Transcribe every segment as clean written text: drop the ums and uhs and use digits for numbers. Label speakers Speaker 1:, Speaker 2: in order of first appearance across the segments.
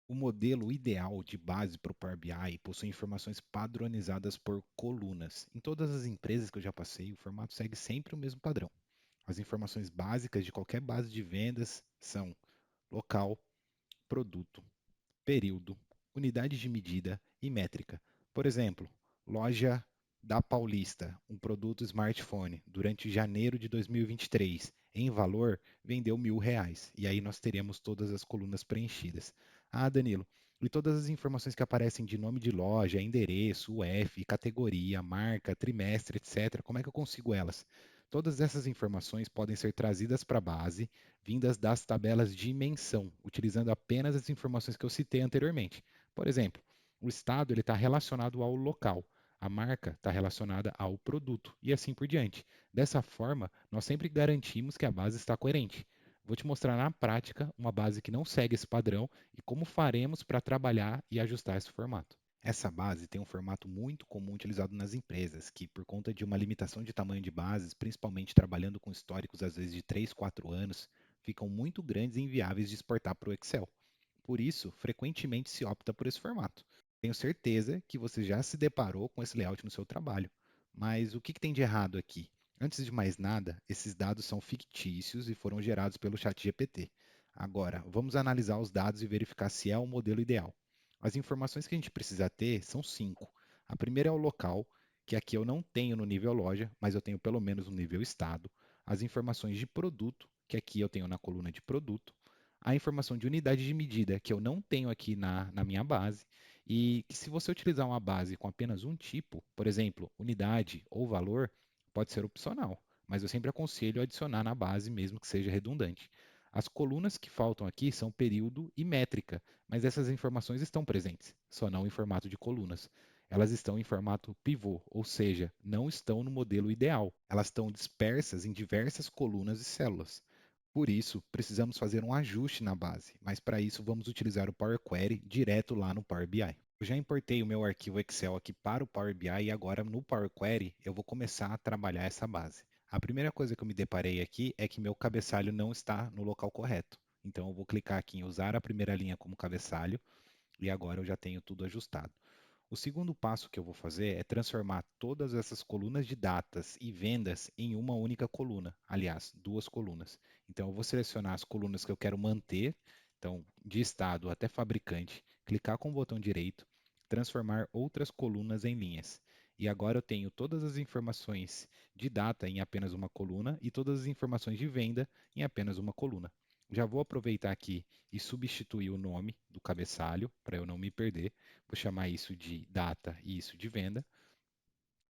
Speaker 1: O modelo ideal de base para o Power BI possui informações padronizadas por colunas. Em todas as empresas que eu já passei, o formato segue sempre o mesmo padrão. As informações básicas de qualquer base de vendas são local, produto, período, unidade de medida e métrica. Por exemplo, loja da Paulista, um produto smartphone, durante janeiro de 2023, em valor, vendeu R$ 1.000. E aí nós teríamos todas as colunas preenchidas. Ah, Danilo, e todas as informações que aparecem de nome de loja, endereço, UF, categoria, marca, trimestre, etc., como é que eu consigo elas? Todas essas informações podem ser trazidas para a base vindas das tabelas de dimensão, utilizando apenas as informações que eu citei anteriormente. Por exemplo, o estado está relacionado ao local, a marca está relacionada ao produto e assim por diante. Dessa forma, nós sempre garantimos que a base está coerente. Vou te mostrar na prática uma base que não segue esse padrão e como faremos para trabalhar e ajustar esse formato. Essa base tem um formato muito comum utilizado nas empresas, que, por conta de uma limitação de tamanho de bases, principalmente trabalhando com históricos às vezes de 3, 4 anos, ficam muito grandes e inviáveis de exportar para o Excel. Por isso, frequentemente se opta por esse formato. Tenho certeza que você já se deparou com esse layout no seu trabalho. Mas o que tem de errado aqui? Antes de mais nada, esses dados são fictícios e foram gerados pelo ChatGPT. Agora, vamos analisar os dados e verificar se é o modelo ideal. As informações que a gente precisa ter são cinco. A primeira é o local, que aqui eu não tenho no nível loja, mas eu tenho pelo menos no nível estado. As informações de produto, que aqui eu tenho na coluna de produto. A informação de unidade de medida, que eu não tenho aqui na minha base. E que se você utilizar uma base com apenas um tipo, por exemplo, unidade ou valor, pode ser opcional, mas eu sempre aconselho adicionar na base, mesmo que seja redundante. As colunas que faltam aqui são período e métrica, mas essas informações estão presentes, só não em formato de colunas. Elas estão em formato pivô, ou seja, não estão no modelo ideal. Elas estão dispersas em diversas colunas e células. Por isso, precisamos fazer um ajuste na base, mas para isso vamos utilizar o Power Query direto lá no Power BI. Eu já importei o meu arquivo Excel aqui para o Power BI e agora no Power Query eu vou começar a trabalhar essa base. A primeira coisa que eu me deparei aqui é que meu cabeçalho não está no local correto. Então eu vou clicar aqui em usar a primeira linha como cabeçalho e agora eu já tenho tudo ajustado. O segundo passo que eu vou fazer é transformar todas essas colunas de datas e vendas em uma única coluna, aliás, duas colunas. Então, eu vou selecionar as colunas que eu quero manter, então, de estado até fabricante, clicar com o botão direito, transformar outras colunas em linhas. E agora eu tenho todas as informações de data em apenas uma coluna e todas as informações de venda em apenas uma coluna. Já vou aproveitar aqui e substituir o nome do cabeçalho para eu não me perder. Vou chamar isso de data e isso de venda.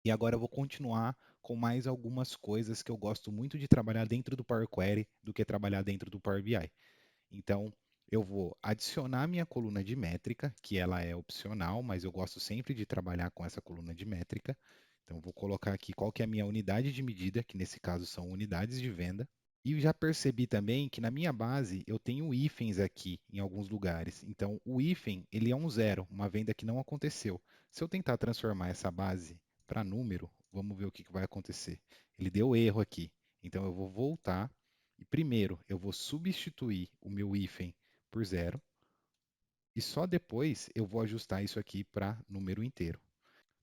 Speaker 1: E agora eu vou continuar com mais algumas coisas que eu gosto muito de trabalhar dentro do Power Query do que trabalhar dentro do Power BI. Então, eu vou adicionar minha coluna de métrica, que ela é opcional, mas eu gosto sempre de trabalhar com essa coluna de métrica. Então, vou colocar aqui qual que é a minha unidade de medida, que nesse caso são unidades de venda. E já percebi também que na minha base eu tenho hífens aqui em alguns lugares. Então, o hífen, ele é um zero, uma venda que não aconteceu. Se eu tentar transformar essa base para número, vamos ver o que vai acontecer. Ele deu erro aqui. Então, eu vou voltar e primeiro eu vou substituir o meu hífen por zero e só depois eu vou ajustar isso aqui para número inteiro.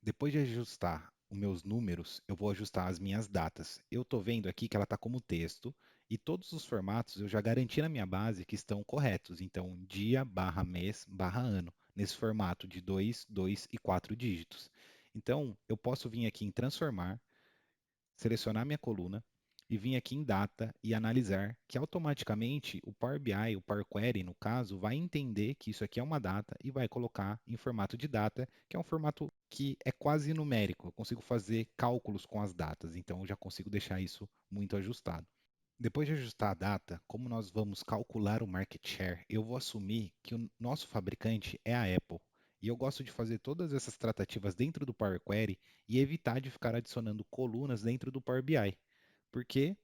Speaker 1: Depois de ajustar os meus números, eu vou ajustar as minhas datas. Eu estou vendo aqui que ela está como texto e todos os formatos eu já garanti na minha base que estão corretos. Então, dia, barra mês, barra ano, nesse formato de 2, 2 e 4 dígitos. Então, eu posso vir aqui em transformar, selecionar minha coluna e vir aqui em data e analisar que automaticamente o Power BI, o Power Query, no caso, vai entender que isso aqui é uma data e vai colocar em formato de data, que é um formato que é quase numérico. Eu consigo fazer cálculos com as datas, então eu já consigo deixar isso muito ajustado. Depois de ajustar a data, como nós vamos calcular o market share, eu vou assumir que o nosso fabricante é a Apple. E eu gosto de fazer todas essas tratativas dentro do Power Query e evitar de ficar adicionando colunas dentro do Power BI. Porque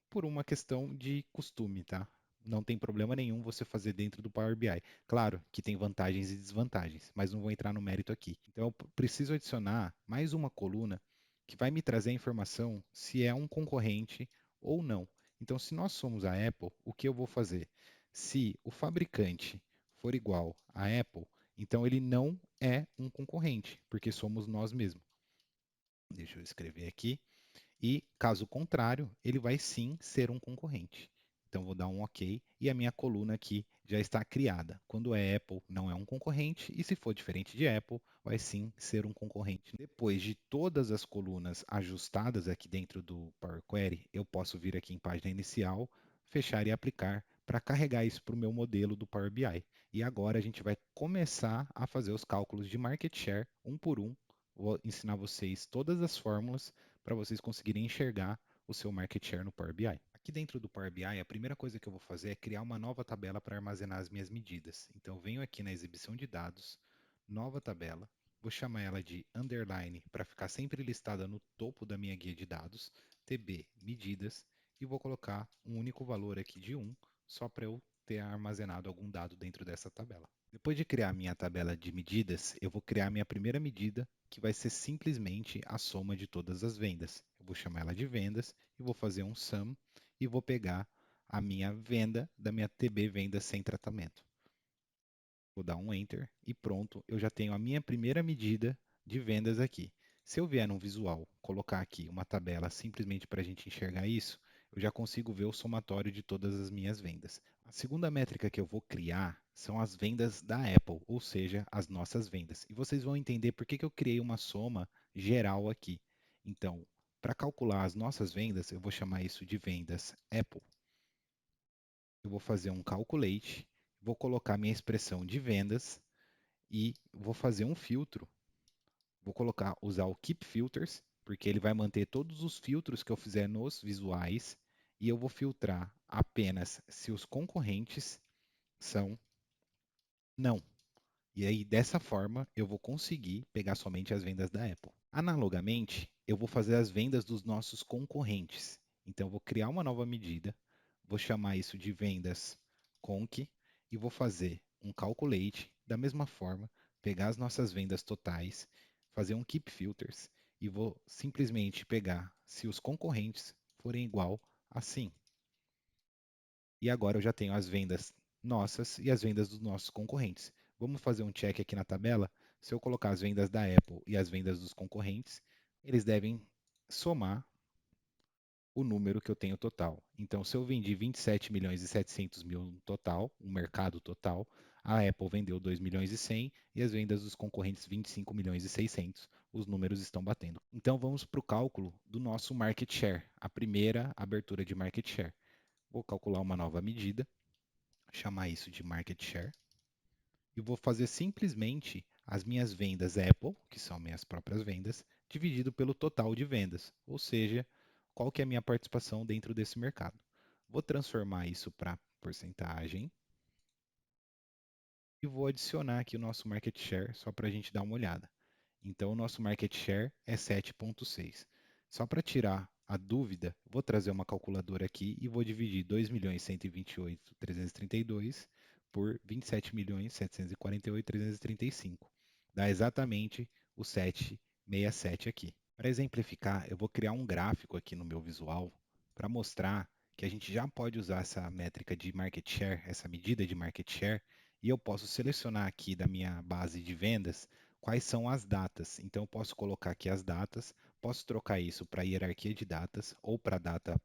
Speaker 1: por uma questão de costume, tá? Não tem problema nenhum você fazer dentro do Power BI. Claro que tem vantagens e desvantagens, mas não vou entrar no mérito aqui. Então, eu preciso adicionar mais uma coluna que vai me trazer a informação se é um concorrente ou não. Então, se nós somos a Apple, o que eu vou fazer? Se o fabricante for igual a Apple, então ele não é um concorrente, porque somos nós mesmos. Deixa eu escrever aqui. E, caso contrário, ele vai sim ser um concorrente. Então, vou dar um OK e a minha coluna aqui já está criada. Quando é Apple, não é um concorrente, e se for diferente de Apple, vai sim ser um concorrente. Depois de todas as colunas ajustadas aqui dentro do Power Query, eu posso vir aqui em página inicial, fechar e aplicar para carregar isso para o meu modelo do Power BI. E agora a gente vai começar a fazer os cálculos de market share um por um. Vou ensinar vocês todas as fórmulas para vocês conseguirem enxergar o seu market share no Power BI. Aqui dentro do Power BI, a primeira coisa que eu vou fazer é criar uma nova tabela para armazenar as minhas medidas. Então, eu venho aqui na exibição de dados, nova tabela, vou chamar ela de underline para ficar sempre listada no topo da minha guia de dados, TB medidas, e vou colocar um único valor aqui de 1, só para eu ter armazenado algum dado dentro dessa tabela. Depois de criar a minha tabela de medidas, eu vou criar a minha primeira medida, que vai ser simplesmente a soma de todas as vendas. Eu vou chamar ela de vendas e vou fazer um sum e vou pegar a minha venda da minha TB venda sem tratamento. Vou dar um Enter e pronto, eu já tenho a minha primeira medida de vendas aqui. Se eu vier no visual, colocar aqui uma tabela simplesmente para a gente enxergar isso, eu já consigo ver o somatório de todas as minhas vendas. A segunda métrica que eu vou criar são as vendas da Apple, ou seja, as nossas vendas. E vocês vão entender por que eu criei uma soma geral aqui. Então, para calcular as nossas vendas, eu vou chamar isso de vendas Apple. Eu vou fazer um calculate, vou colocar minha expressão de vendas e vou fazer um filtro. Vou usar o Keep Filters, porque ele vai manter todos os filtros que eu fizer nos visuais e eu vou filtrar apenas se os concorrentes são não. E aí, dessa forma, eu vou conseguir pegar somente as vendas da Apple. Analogamente, eu vou fazer as vendas dos nossos concorrentes. Então, eu vou criar uma nova medida, vou chamar isso de vendas conc e vou fazer um calculate da mesma forma, pegar as nossas vendas totais, fazer um keep filters e vou simplesmente pegar se os concorrentes forem igual a sim. E agora eu já tenho as vendas nossas e as vendas dos nossos concorrentes. Vamos fazer um check aqui na tabela. Se eu colocar as vendas da Apple e as vendas dos concorrentes, eles devem somar o número que eu tenho total. Então, se eu vendi 27 milhões e 700 mil no total, o mercado total, a Apple vendeu 2 milhões e 100 e as vendas dos concorrentes 25 milhões e 600. Os números estão batendo. Então, vamos para o cálculo do nosso market share, a primeira abertura de market share. Vou calcular uma nova medida, chamar isso de market share, e vou fazer simplesmente as minhas vendas Apple, que são minhas próprias vendas, dividido pelo total de vendas, ou seja, qual que é a minha participação dentro desse mercado. Vou transformar isso para porcentagem e vou adicionar aqui o nosso market share só para a gente dar uma olhada. Então, o nosso market share é 7,6. Só para tirar a dúvida, vou trazer uma calculadora aqui e vou dividir 2.128.332 por 27.748.335. Dá exatamente o 767 aqui. Para exemplificar, eu vou criar um gráfico aqui no meu visual para mostrar que a gente já pode usar essa métrica de market share, essa medida de market share, e eu posso selecionar aqui da minha base de vendas quais são as datas. Então, eu posso colocar aqui as datas, posso trocar isso para hierarquia de datas ou para data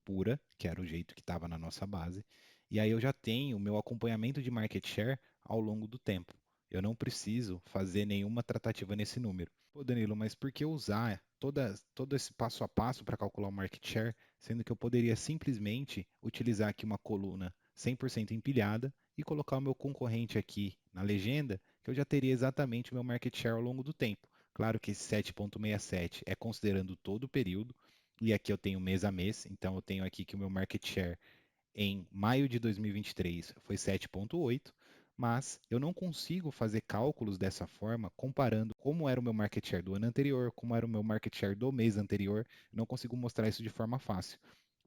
Speaker 1: pura, que era o jeito que estava na nossa base. E aí eu já tenho o meu acompanhamento de market share ao longo do tempo. Eu não preciso fazer nenhuma tratativa nesse número. Pô, Danilo, mas por que usar todo esse passo a passo para calcular o market share, sendo que eu poderia simplesmente utilizar aqui uma coluna 100% empilhada e colocar o meu concorrente aqui na legenda, que eu já teria exatamente o meu market share ao longo do tempo. Claro que esse 7,67 é considerando todo o período, e aqui eu tenho mês a mês, então eu tenho aqui que o meu market share em maio de 2023 foi 7,8, mas eu não consigo fazer cálculos dessa forma comparando como era o meu market share do ano anterior, como era o meu market share do mês anterior, não consigo mostrar isso de forma fácil.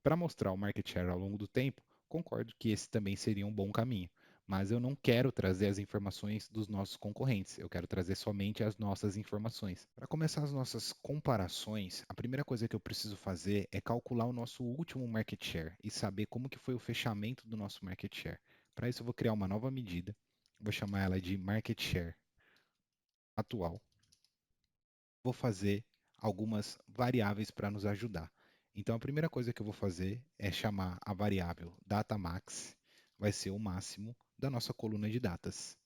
Speaker 1: Para mostrar o market share ao longo do tempo, concordo que esse também seria um bom caminho, mas eu não quero trazer as informações dos nossos concorrentes, eu quero trazer somente as nossas informações. Para começar as nossas comparações, a primeira coisa que eu preciso fazer é calcular o nosso último market share e saber como que foi o fechamento do nosso market share. Para isso eu vou criar uma nova medida, Vou chamar ela de market share atual. Vou fazer algumas variáveis para nos ajudar. Então, a primeira coisa que eu vou fazer é chamar a variável datamax, vai ser o máximo da nossa coluna de datas.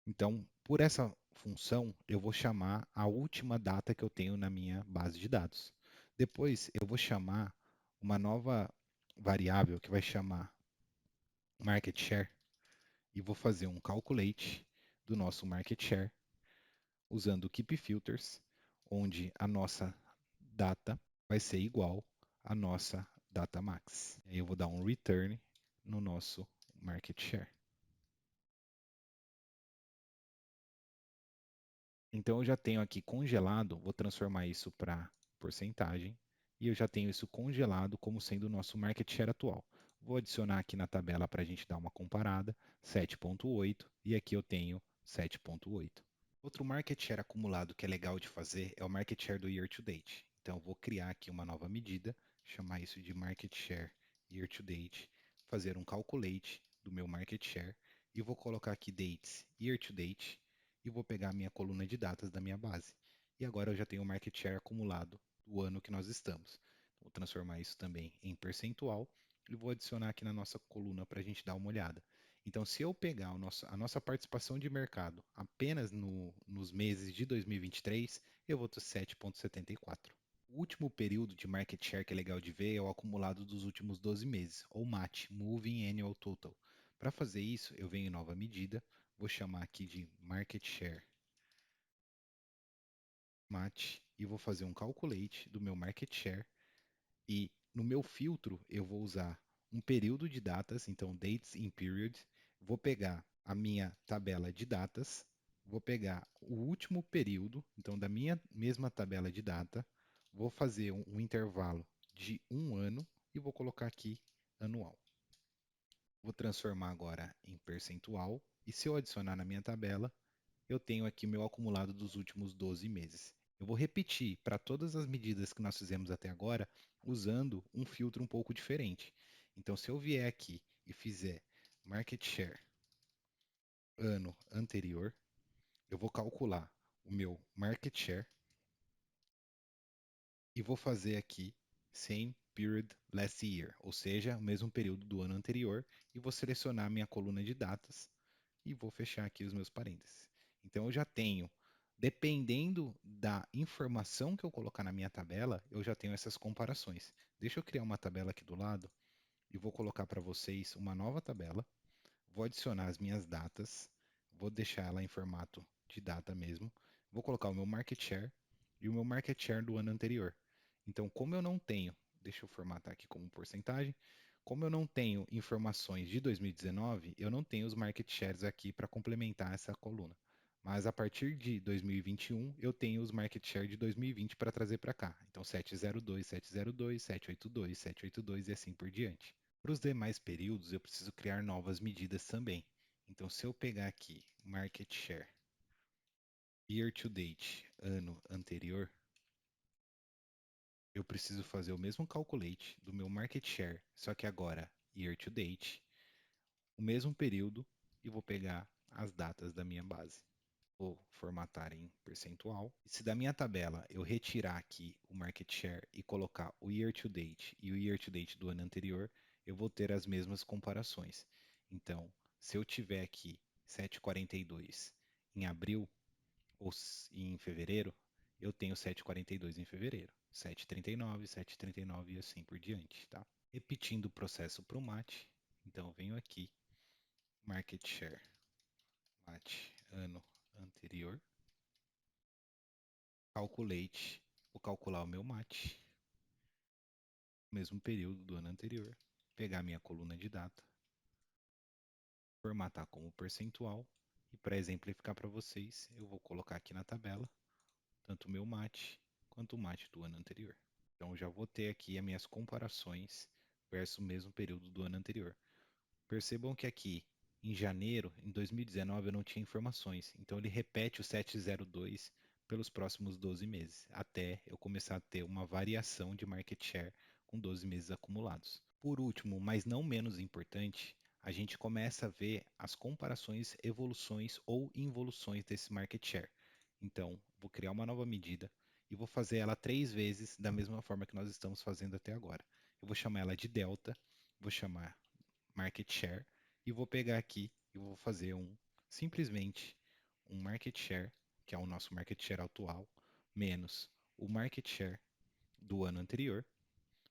Speaker 1: Então, por essa função, eu vou chamar a última data que eu tenho na minha base de dados. Depois, eu vou chamar uma nova variável que vai chamar market share e vou fazer um calculate do nosso market share usando o keep filters, onde a nossa data vai ser igual à nossa data max. Aí eu vou dar um return no nosso market share. Então eu já tenho aqui congelado, vou transformar isso para porcentagem, e eu já tenho isso congelado como sendo o nosso market share atual. Vou adicionar aqui na tabela para a gente dar uma comparada, 7,8, e aqui eu tenho 7,8. Outro market share acumulado que é legal de fazer é o market share do year to date. Então, eu vou criar aqui uma nova medida, chamar isso de market share year to date, fazer um calculate do meu market share e vou colocar aqui dates year to date e vou pegar a minha coluna de datas da minha base. E agora eu já tenho o market share acumulado do ano que nós estamos. Vou transformar isso também em percentual e vou adicionar aqui na nossa coluna para a gente dar uma olhada. Então, se eu pegar a nossa participação de mercado apenas nos meses de 2023, eu vou ter 7,74. O último período de market share que é legal de ver é o acumulado dos últimos 12 meses, ou MAT, Moving Annual Total. Para fazer isso, eu venho em nova medida, vou chamar aqui de market share MAT e vou fazer um calculate do meu market share e no meu filtro eu vou usar um período de datas, então dates in period, vou pegar a minha tabela de datas, vou pegar o último período, então da minha mesma tabela de data, vou fazer um intervalo de um ano e vou colocar aqui anual. Vou transformar agora em percentual e se eu adicionar na minha tabela, eu tenho aqui meu acumulado dos últimos 12 meses. Eu vou repetir para todas as medidas que nós fizemos até agora, usando um filtro um pouco diferente. Então, se eu vier aqui e fizer market share ano anterior, eu vou calcular o meu market share e vou fazer aqui same period last year, ou seja, o mesmo período do ano anterior, e vou selecionar minha coluna de datas e vou fechar aqui os meus parênteses. Então eu já tenho, dependendo da informação que eu colocar na minha tabela, eu já tenho essas comparações. Deixa eu criar uma tabela aqui do lado e vou colocar para vocês uma nova tabela. Vou adicionar as minhas datas, vou deixar ela em formato de data mesmo. Vou colocar o meu market share e o meu market share do ano anterior. Então, como eu não tenho, deixa eu formatar aqui como porcentagem, como eu não tenho informações de 2019, eu não tenho os market shares aqui para complementar essa coluna. Mas a partir de 2021, eu tenho os market share de 2020 para trazer para cá. Então, 702, 702, 782, 782 e assim por diante. Para os demais períodos, eu preciso criar novas medidas também. Então, se eu pegar aqui market share year to date, ano anterior, eu preciso fazer o mesmo calculate do meu market share, só que agora year to date, o mesmo período, e vou pegar as datas da minha base. Vou formatar em percentual. E se da minha tabela eu retirar aqui o market share e colocar o year to date e o year to date do ano anterior, eu vou ter as mesmas comparações. Então, se eu tiver aqui 7,42 em abril ou em fevereiro, eu tenho 7,42 em fevereiro, 7,39, 7,39 e assim por diante, tá? Repetindo o processo para o mate, então eu venho aqui, market share, mate ano anterior, calculate, vou calcular o meu mate, mesmo período do ano anterior, pegar minha coluna de data, formatar como percentual e para exemplificar para vocês, eu vou colocar aqui na tabela tanto o meu mate quanto o mate do ano anterior. Então eu já vou ter aqui as minhas comparações versus o mesmo período do ano anterior. Percebam que aqui em janeiro, em 2019, eu não tinha informações, então ele repete o 702 pelos próximos 12 meses, até eu começar a ter uma variação de market share com 12 meses acumulados. Por último, mas não menos importante, a gente começa a ver as comparações, evoluções ou involuções desse market share. Então, vou criar uma nova medida e vou fazer ela 3 vezes da mesma forma que nós estamos fazendo até agora. Eu vou chamar ela de delta, vou chamar market share e vou pegar aqui e vou fazer simplesmente um market share, que é o nosso market share atual, menos o market share do ano anterior.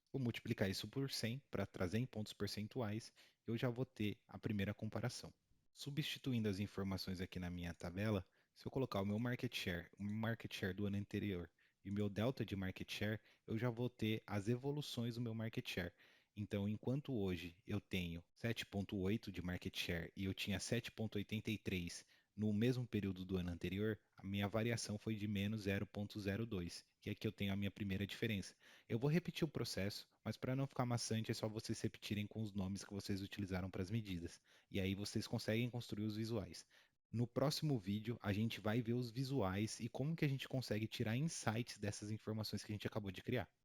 Speaker 1: Vou multiplicar isso por 100 para trazer em pontos percentuais. Eu já vou ter a primeira comparação. Substituindo as informações aqui na minha tabela, se eu colocar o market share do ano anterior e o meu delta de market share, eu já vou ter as evoluções do meu market share. Então, enquanto hoje eu tenho 7,8 de market share e eu tinha 7,83 no mesmo período do ano anterior, a minha variação foi de menos 0,02, que aqui eu tenho a minha primeira diferença. Eu vou repetir o processo, mas para não ficar maçante, é só vocês repetirem com os nomes que vocês utilizaram para as medidas. E aí vocês conseguem construir os visuais. No próximo vídeo, a gente vai ver os visuais e como que a gente consegue tirar insights dessas informações que a gente acabou de criar.